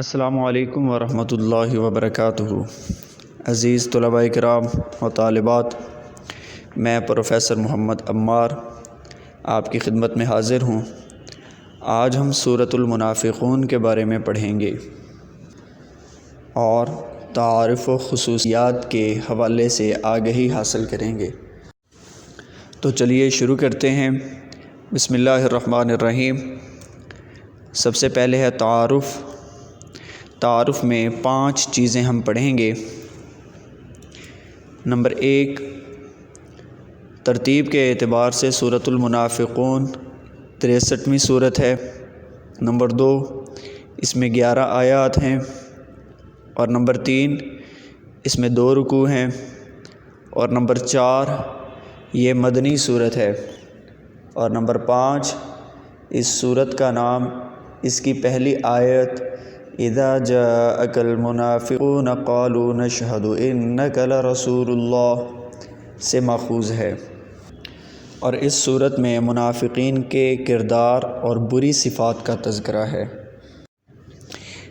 السلام علیکم ورحمۃ اللہ وبرکاتہ۔ عزیز طلباء کرام و طالبات، میں پروفیسر محمد عمار آپ کی خدمت میں حاضر ہوں۔ آج ہم سورۃ المنافقون کے بارے میں پڑھیں گے اور تعارف و خصوصیات کے حوالے سے آگہی حاصل کریں گے۔ تو چلیے شروع کرتے ہیں۔ بسم اللہ الرحمن الرحیم۔ سب سے پہلے ہے تعارف۔ تعارف میں 5 چیزیں ہم پڑھیں گے۔ نمبر 1، ترتیب کے اعتبار سے سورۃ المنافقون 63ویں سورت ہے۔ نمبر 2، اس میں 11 آیات ہیں۔ اور نمبر 3، اس میں 2 رکوع ہیں۔ اور نمبر 4، یہ مدنی سورت ہے۔ اور نمبر 5، اس سورت کا نام اس کی پہلی آیت اذا جاءك المنافقون قالوا نشهد انك لرسول اللہ سے ماخوذ ہے۔ اور اس صورت میں منافقین کے کردار اور بری صفات کا تذکرہ ہے۔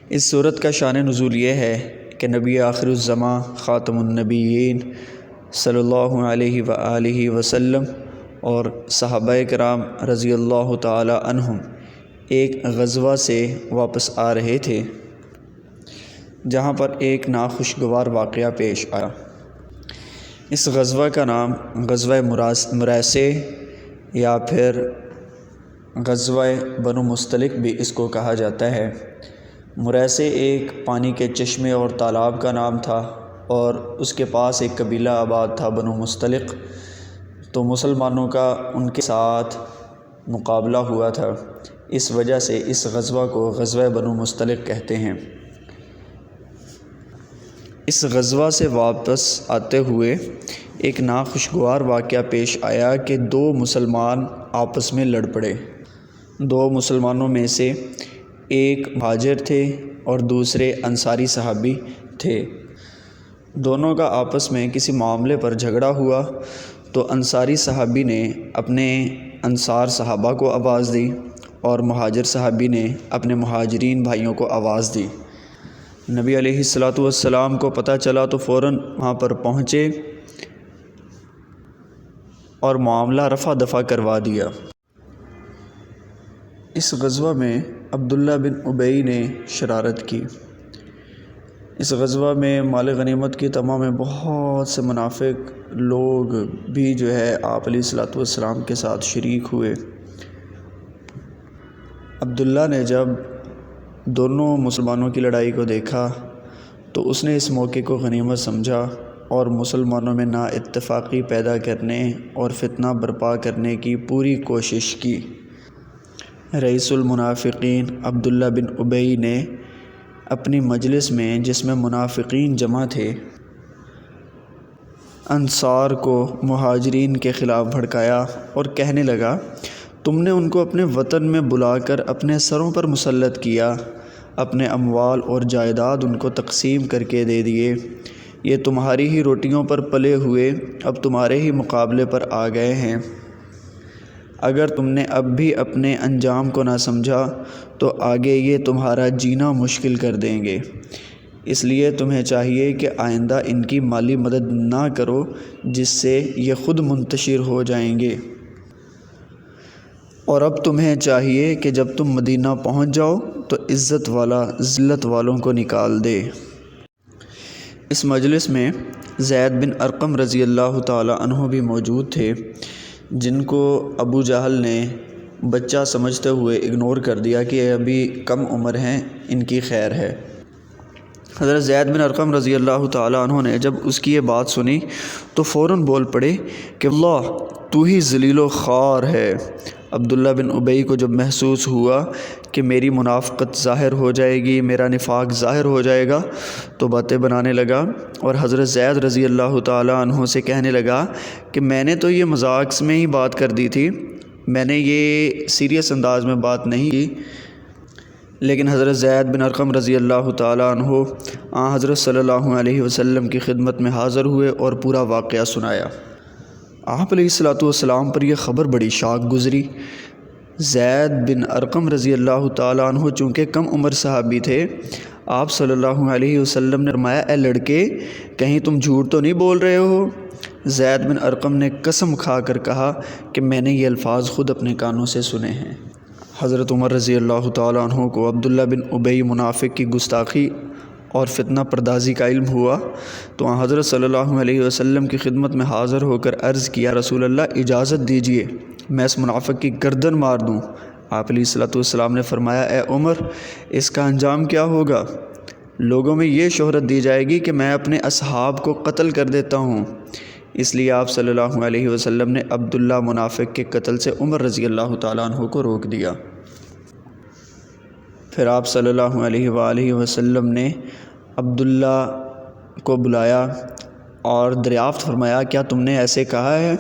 اس صورت کا شان نزول یہ ہے کہ نبی آخر الزماں خاتم النبیین صلی اللہ علیہ وآلہ وسلم اور صحابہ کرام رضی اللہ تعالی عنہم ایک غزوہ سے واپس آ رہے تھے، جہاں پر ایک ناخوشگوار واقعہ پیش آیا۔ اس غزوہ کا نام غزوہ مریسہ یا پھر غزوہ بنو مستلق بھی اس کو کہا جاتا ہے۔ مریسہ ایک پانی کے چشمے اور تالاب کا نام تھا، اور اس کے پاس ایک قبیلہ آباد تھا بنو مستلق۔ تو مسلمانوں کا ان کے ساتھ مقابلہ ہوا تھا، اس وجہ سے اس غزوہ کو غزوہ بنو مستلق کہتے ہیں۔ اس غزوہ سے واپس آتے ہوئے ایک ناخوشگوار واقعہ پیش آیا کہ 2 مسلمان آپس میں لڑ پڑے۔ 2 مسلمانوں میں سے ایک مہاجر تھے اور دوسرے انصاری صحابی تھے۔ دونوں کا آپس میں کسی معاملے پر جھگڑا ہوا تو انصاری صحابی نے اپنے انصار صحابہ کو آواز دی اور مہاجر صحابی نے اپنے مہاجرین بھائیوں کو آواز دی۔ نبی علیہ الصلاۃ والسلام کو پتہ چلا تو فوراً وہاں پر پہنچے اور معاملہ رفع دفع کروا دیا۔ اس غزوہ میں عبداللہ بن ابی نے شرارت کی۔ اس غزوہ میں مال غنیمت کی تمام میں بہت سے منافق لوگ بھی جو ہے آپ علیہ الصلاۃ والسلام کے ساتھ شریک ہوئے۔ عبداللہ نے جب دونوں مسلمانوں کی لڑائی کو دیکھا تو اس نے اس موقع کو غنیمت سمجھا اور مسلمانوں میں نا اتفاقی پیدا کرنے اور فتنہ برپا کرنے کی پوری کوشش کی۔ رئیس المنافقین عبداللہ بن ابی نے اپنی مجلس میں، جس میں منافقین جمع تھے، انصار کو مہاجرین کے خلاف بھڑکایا اور کہنے لگا، تم نے ان کو اپنے وطن میں بلا کر اپنے سروں پر مسلط کیا، اپنے اموال اور جائیداد ان کو تقسیم کر کے دے دیے، یہ تمہاری ہی روٹیوں پر پلے ہوئے اب تمہارے ہی مقابلے پر آ گئے ہیں۔ اگر تم نے اب بھی اپنے انجام کو نہ سمجھا تو آگے یہ تمہارا جینا مشکل کر دیں گے، اس لیے تمہیں چاہیے کہ آئندہ ان کی مالی مدد نہ کرو، جس سے یہ خود منتشر ہو جائیں گے۔ اور اب تمہیں چاہیے کہ جب تم مدینہ پہنچ جاؤ تو عزت والا ذلت والوں کو نکال دے۔ اس مجلس میں زید بن ارقم رضی اللہ تعالی عنہ بھی موجود تھے، جن کو ابو جہل نے بچہ سمجھتے ہوئے اگنور کر دیا کہ یہ ابھی کم عمر ہیں، ان کی خیر ہے۔ حضرت زید بن ارقم رضی اللہ تعالی عنہ نے جب اس کی یہ بات سنی تو فوراً بول پڑے کہ اللہ تو ہی ذلیل و خوار ہے۔ عبداللہ بن ابی کو جب محسوس ہوا کہ میری منافقت ظاہر ہو جائے گی، میرا نفاق ظاہر ہو جائے گا، تو باتیں بنانے لگا اور حضرت زید رضی اللہ تعالی عنہ سے کہنے لگا کہ میں نے تو یہ مذاق میں ہی بات کر دی تھی، میں نے یہ سیریس انداز میں بات نہیں کی۔ لیکن حضرت زید بن ارقم رضی اللہ تعالی عنہ حضرت صلی اللہ علیہ وسلم کی خدمت میں حاضر ہوئے اور پورا واقعہ سنایا۔ آپ علیہ الصلاۃ والسلام پر یہ خبر بڑی شاق گزری۔ زید بن ارقم رضی اللہ تعالیٰ عنہ چونکہ کم عمر صحابی تھے، آپ صلی اللہ علیہ وسلم نے فرمایا اے لڑکے کہیں تم جھوٹ تو نہیں بول رہے ہو؟ زید بن ارقم نے قسم کھا کر کہا کہ میں نے یہ الفاظ خود اپنے کانوں سے سنے ہیں۔ حضرت عمر رضی اللہ تعالیٰ عنہ کو عبداللہ بن ابی منافق کی گستاخی اور فتنہ پردازی کا علم ہوا تو حضرت صلی اللہ علیہ وسلم کی خدمت میں حاضر ہو کر عرض کیا رسول اللہ اجازت دیجیے میں اس منافق کی گردن مار دوں۔ آپ علیہ الصلوۃ والسلام نے فرمایا اے عمر اس کا انجام کیا ہوگا؟ لوگوں میں یہ شہرت دی جائے گی کہ میں اپنے اصحاب کو قتل کر دیتا ہوں۔ اس لیے آپ صلی اللہ علیہ وسلم نے عبداللہ منافق کے قتل سے عمر رضی اللہ تعالیٰ عنہ کو روک دیا۔ پھر آپ صلی اللہ علیہ وآلہ وسلم نے عبداللہ کو بلایا اور دریافت فرمایا کیا تم نے ایسے کہا ہے؟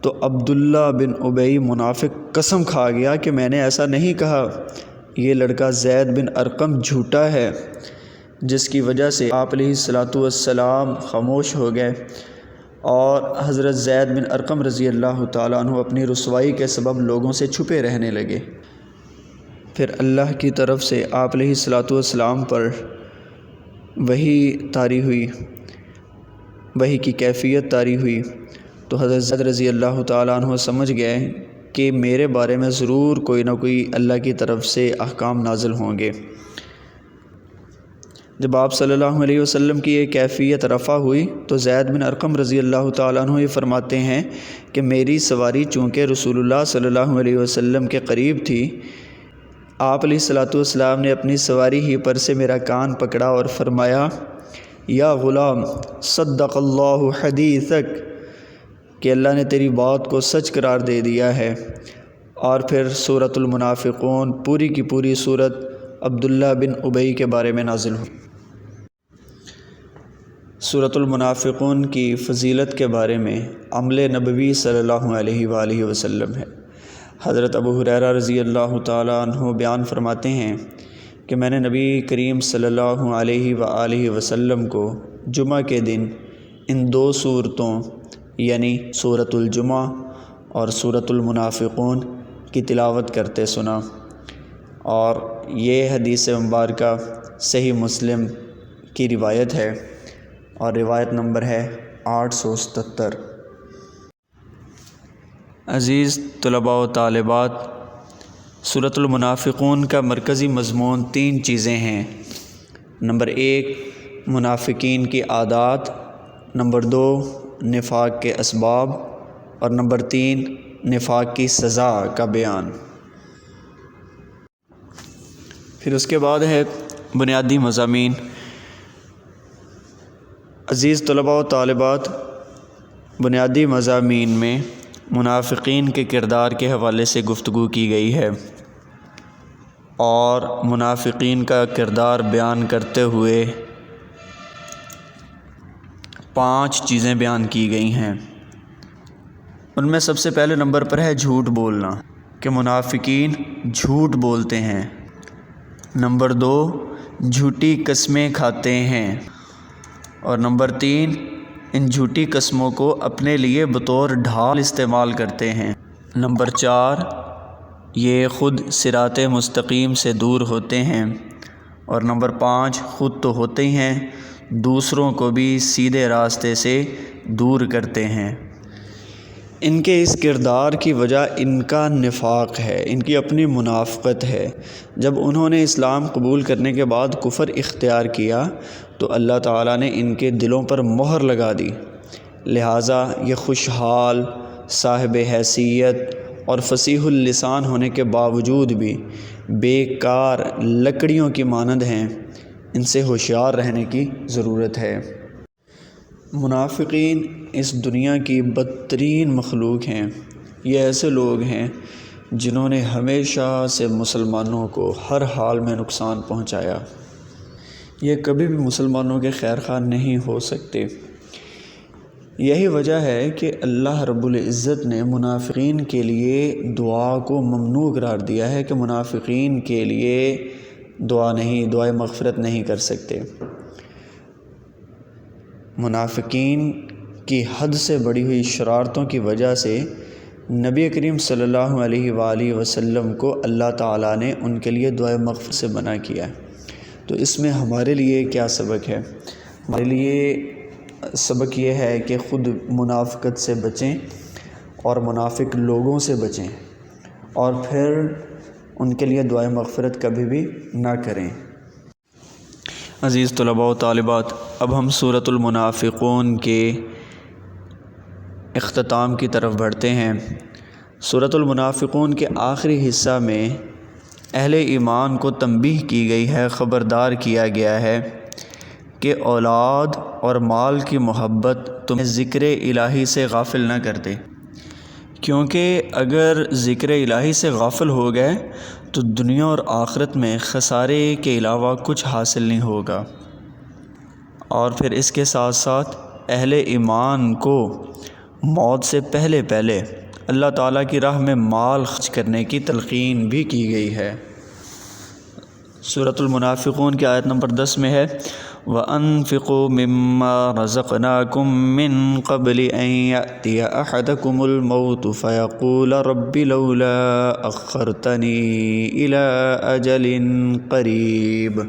تو عبداللہ بن ابی منافق قسم کھا گیا کہ میں نے ایسا نہیں کہا، یہ لڑکا زید بن ارقم جھوٹا ہے، جس کی وجہ سے آپ علیہ الصلوۃ والسلام خاموش ہو گئے اور حضرت زید بن ارقم رضی اللہ تعالیٰ عنہ اپنی رسوائی کے سبب لوگوں سے چھپے رہنے لگے۔ پھر اللہ کی طرف سے آپ علیہ الصلوۃ والسلام پر وحی طاری ہوئی، وحی کی کیفیت طاری ہوئی تو حضرت زید رضی اللہ تعالیٰ عنہ سمجھ گئے کہ میرے بارے میں ضرور کوئی نہ کوئی اللہ کی طرف سے احکام نازل ہوں گے۔ جب آپ صلی اللہ علیہ وسلم کی یہ کیفیت رفع ہوئی تو زید بن ارقم رضی اللہ تعالیٰ عنہ یہ فرماتے ہیں کہ میری سواری چونکہ رسول اللہ صلی اللہ علیہ وسلم کے قریب تھی، آپ علیہ الصلوۃ والسلام نے اپنی سواری ہی پر سے میرا کان پکڑا اور فرمایا یا غلام صدق اللہ حدیثک، کہ اللہ نے تیری بات کو سچ قرار دے دیا ہے۔ اور پھر سورۃ المنافقون پوری کی پوری سورت عبداللہ بن ابی کے بارے میں نازل ہوئی۔ سورۃ المنافقون کی فضیلت کے بارے میں عمل نبوی صلی اللہ علیہ وآلہ وسلم ہے۔ حضرت ابو ہریرہ رضی اللہ تعالیٰ عنہ بیان فرماتے ہیں کہ میں نے نبی کریم صلی اللہ علیہ وآلہ وسلم کو جمعہ کے دن ان دو صورتوں یعنی سورۃ الجمعہ اور سورۃ المنافقون کی تلاوت کرتے سنا، اور یہ حدیث مبارکہ صحیح مسلم کی روایت ہے اور روایت نمبر ہے 877۔ عزیز طلباء و طالبات، سورۃ المنافقون کا مرکزی مضمون 3 چیزیں ہیں۔ نمبر 1 منافقین کی عادات، نمبر 2 نفاق کے اسباب، اور نمبر 3 نفاق کی سزا کا بیان۔ پھر اس کے بعد ہے بنیادی مضامین۔ عزیز طلباء و طالبات، بنیادی مضامین میں منافقین کے کردار کے حوالے سے گفتگو کی گئی ہے اور منافقین کا کردار بیان کرتے ہوئے 5 چیزیں بیان کی گئی ہیں۔ ان میں سب سے پہلے نمبر پر ہے جھوٹ بولنا، کہ منافقین جھوٹ بولتے ہیں۔ نمبر 2 جھوٹی قسمیں کھاتے ہیں، اور نمبر 3 ان جھوٹی قسموں کو اپنے لیے بطور ڈھال استعمال کرتے ہیں۔ نمبر 4 یہ خود صراط مستقیم سے دور ہوتے ہیں، اور نمبر 5 خود تو ہوتے ہی ہیں دوسروں کو بھی سیدھے راستے سے دور کرتے ہیں۔ ان کے اس کردار کی وجہ ان کا نفاق ہے، ان کی اپنی منافقت ہے۔ جب انہوں نے اسلام قبول کرنے کے بعد کفر اختیار کیا تو اللہ تعالیٰ نے ان کے دلوں پر مہر لگا دی، لہٰذا یہ خوشحال، صاحب حیثیت اور فصیح اللسان ہونے کے باوجود بھی بیکار لکڑیوں کی مانند ہیں۔ ان سے ہوشیار رہنے کی ضرورت ہے۔ منافقین اس دنیا کی بدترین مخلوق ہیں۔ یہ ایسے لوگ ہیں جنہوں نے ہمیشہ سے مسلمانوں کو ہر حال میں نقصان پہنچایا۔ یہ کبھی بھی مسلمانوں کے خیر خواہ نہیں ہو سکتے۔ یہی وجہ ہے کہ اللہ رب العزت نے منافقین کے لیے دعا کو ممنوع قرار دیا ہے کہ منافقین کے لیے دعائے مغفرت نہیں کر سکتے۔ منافقین کی حد سے بڑھی ہوئی شرارتوں کی وجہ سے نبی کریم صلی اللہ علیہ وآلہ وسلم کو اللہ تعالیٰ نے ان کے لیے دعائے مغفرت سے منع کیا ہے۔ تو اس میں ہمارے لیے کیا سبق ہے؟ ہمارے لیے سبق یہ ہے کہ خود منافقت سے بچیں اور منافق لوگوں سے بچیں، اور پھر ان کے لیے دعائے مغفرت کبھی بھی نہ کریں۔ عزیز طلباء و طالبات، اب ہم سورۃ المنافقون کے اختتام کی طرف بڑھتے ہیں۔ سورۃ المنافقون کے آخری حصہ میں اہل ایمان کو تنبیہ کی گئی ہے، خبردار کیا گیا ہے کہ اولاد اور مال کی محبت تمہیں ذکر الہی سے غافل نہ کر دے، کیونکہ اگر ذکر الہی سے غافل ہو گئے تو دنیا اور آخرت میں خسارے کے علاوہ کچھ حاصل نہیں ہوگا۔ اور پھر اس کے ساتھ ساتھ اہل ایمان کو موت سے پہلے اللہ تعالیٰ کی راہ میں مال خرچ کرنے کی تلقین بھی کی گئی ہے۔ سورۃ المنافقون کی آیت نمبر 10 میں ہے وَأَنفِقُوا مِمَّا رَزَقْنَاكُم مِّن قَبْلِ أَن يَأْتِيَ أَحَدَكُمُ الْمَوْتُ فَيَقُولَ رَبِّ لَوْلَا أَخَّرْتَنِي إِلَىٰ أَجَلٍ قَرِيبٍ۔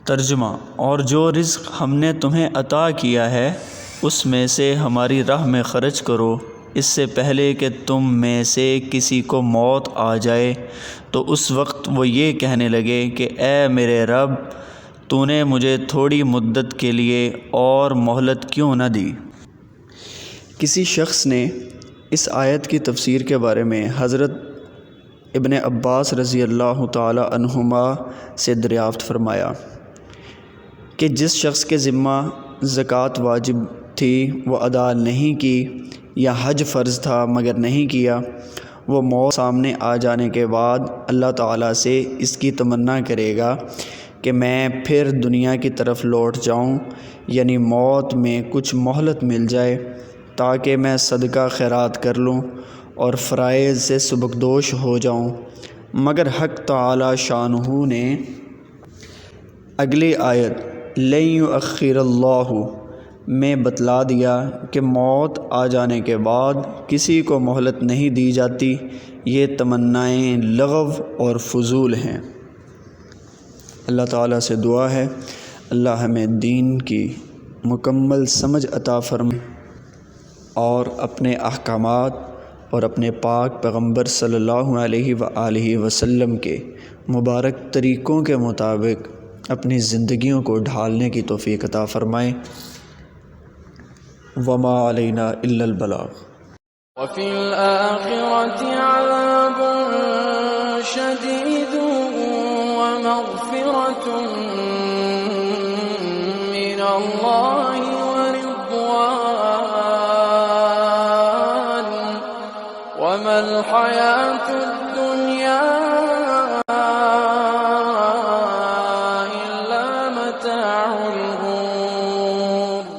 ترجمہ: اور جو رزق ہم نے تمہیں عطا کیا ہے اس میں سے ہماری راہ میں خرچ کرو، اس سے پہلے کہ تم میں سے کسی کو موت آ جائے تو اس وقت وہ یہ کہنے لگے کہ اے میرے رب، تو نے مجھے تھوڑی مدت کے لیے اور مہلت کیوں نہ دی؟ کسی شخص نے اس آیت کی تفسیر کے بارے میں حضرت ابن عباس رضی اللہ تعالی عنہما سے دریافت فرمایا کہ جس شخص کے ذمہ زکوٰۃ واجب تھی وہ ادا نہیں کی، یا حج فرض تھا مگر نہیں کیا، وہ موت سامنے آ جانے کے بعد اللہ تعالیٰ سے اس کی تمنا کرے گا کہ میں پھر دنیا کی طرف لوٹ جاؤں، یعنی موت میں کچھ مہلت مل جائے تاکہ میں صدقہ خیرات کر لوں اور فرائض سے سبکدوش ہو جاؤں، مگر حق تعالیٰ شانہ نے اگلی آیت لن یؤخر اللہ میں بتلا دیا کہ موت آ جانے کے بعد کسی کو مہلت نہیں دی جاتی، یہ تمنائیں لغو اور فضول ہیں۔ اللہ تعالیٰ سے دعا ہے اللہ ہمیں دین کی مکمل سمجھ عطا فرمائے اور اپنے احکامات اور اپنے پاک پیغمبر صلی اللہ علیہ وآلہ وسلم کے مبارک طریقوں کے مطابق اپنی زندگیوں کو ڈھالنے کی توفیق عطا فرمائے۔ وما علینا الا البلاغ۔ وفی الآخرۃ عذاب شدید ومغفرۃ من اللہ ورضوان وما الحیاۃ